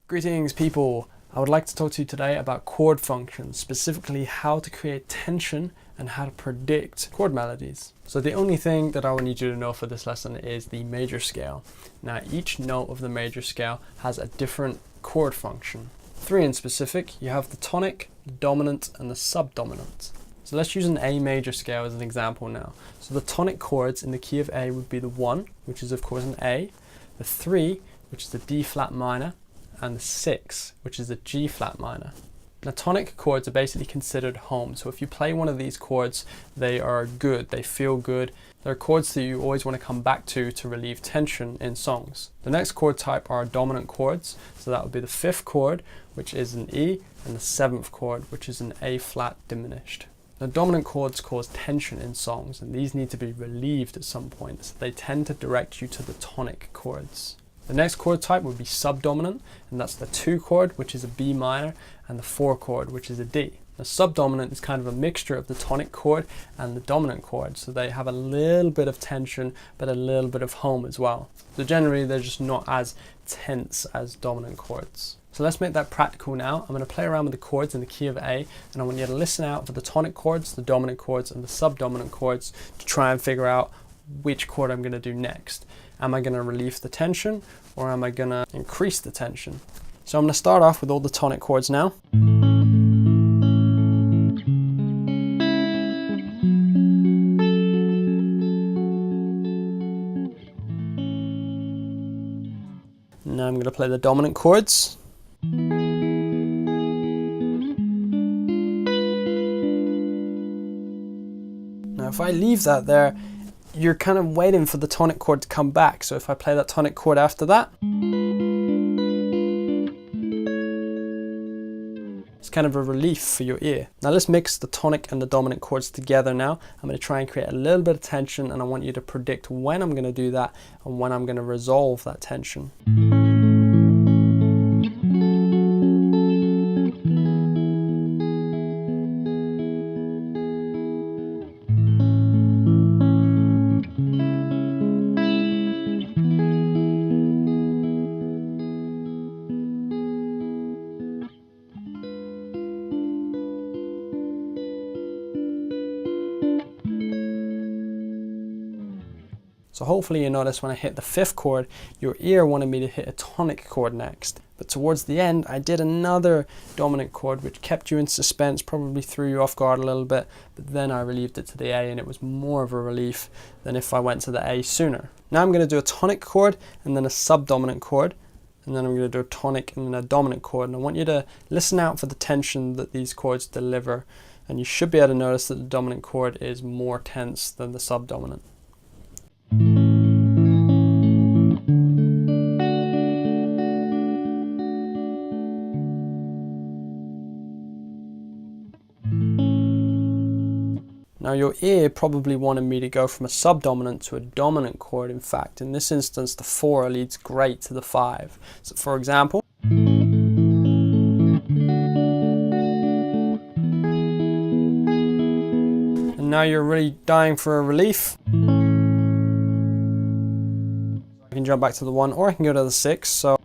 Greetings people! I would like to talk to you today about chord functions, specifically how to create tension and how to predict chord melodies. So the only thing that I will need you to know for this lesson is the major scale. Now each note of the major scale has a different chord function. 3 in specific. You have the tonic, the dominant and the subdominant. So let's use an A major scale as an example now. So the tonic chords in the key of A would be the 1, which is of course an A, the 3, which is the D flat minor, and the 6, which is a G flat minor. Now tonic chords are basically considered home, so if you play one of these chords, they are good, they feel good. They're chords that you always want to come back to relieve tension in songs. The next chord type are dominant chords, so that would be the 5th chord, which is an E, and the 7th chord, which is an A flat diminished. Now dominant chords cause tension in songs, and these need to be relieved at some point, so they tend to direct you to the tonic chords. The next chord type would be subdominant, and that's the 2 chord, which is a B minor, and the 4 chord, which is a D. The subdominant is kind of a mixture of the tonic chord and the dominant chord, so they have a little bit of tension, but a little bit of home as well. So generally, they're just not as tense as dominant chords. So let's make that practical now. I'm going to play around with the chords in the key of A, and I want you to listen out for the tonic chords, the dominant chords, and the subdominant chords to try and figure out which chord I'm going to do next. Am I going to relieve the tension or am I going to increase the tension? So I'm going to start off with all the tonic chords now. Now I'm going to play the dominant chords. Now if I leave that there, you're kind of waiting for the tonic chord to come back. So if I play that tonic chord after that, it's kind of a relief for your ear. Now let's mix the tonic and the dominant chords together now. I'm going to try and create a little bit of tension, and I want you to predict when I'm going to do that and when I'm going to resolve that tension. So hopefully you notice when I hit the 5th chord, your ear wanted me to hit a tonic chord next. But towards the end, I did another dominant chord, which kept you in suspense, probably threw you off guard a little bit, but then I relieved it to the A, and it was more of a relief than if I went to the A sooner. Now I'm going to do a tonic chord and then a subdominant chord, and then I'm going to do a tonic and then a dominant chord. And I want you to listen out for the tension that these chords deliver, and you should be able to notice that the dominant chord is more tense than the subdominant. Now your ear probably wanted me to go from a subdominant to a dominant chord. In fact, in this instance, the 4 leads great to the 5. So for example, and now you're really dying for a relief. I can jump back to the 1, or I can go to the 6. So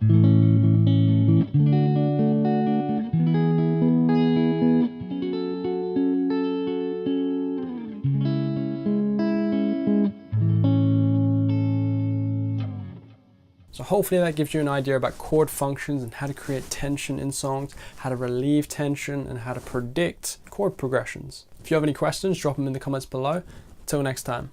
hopefully that gives you an idea about chord functions and how to create tension in songs, how to relieve tension, and how to predict chord progressions. If you have any questions, drop them in the comments below. Until next time.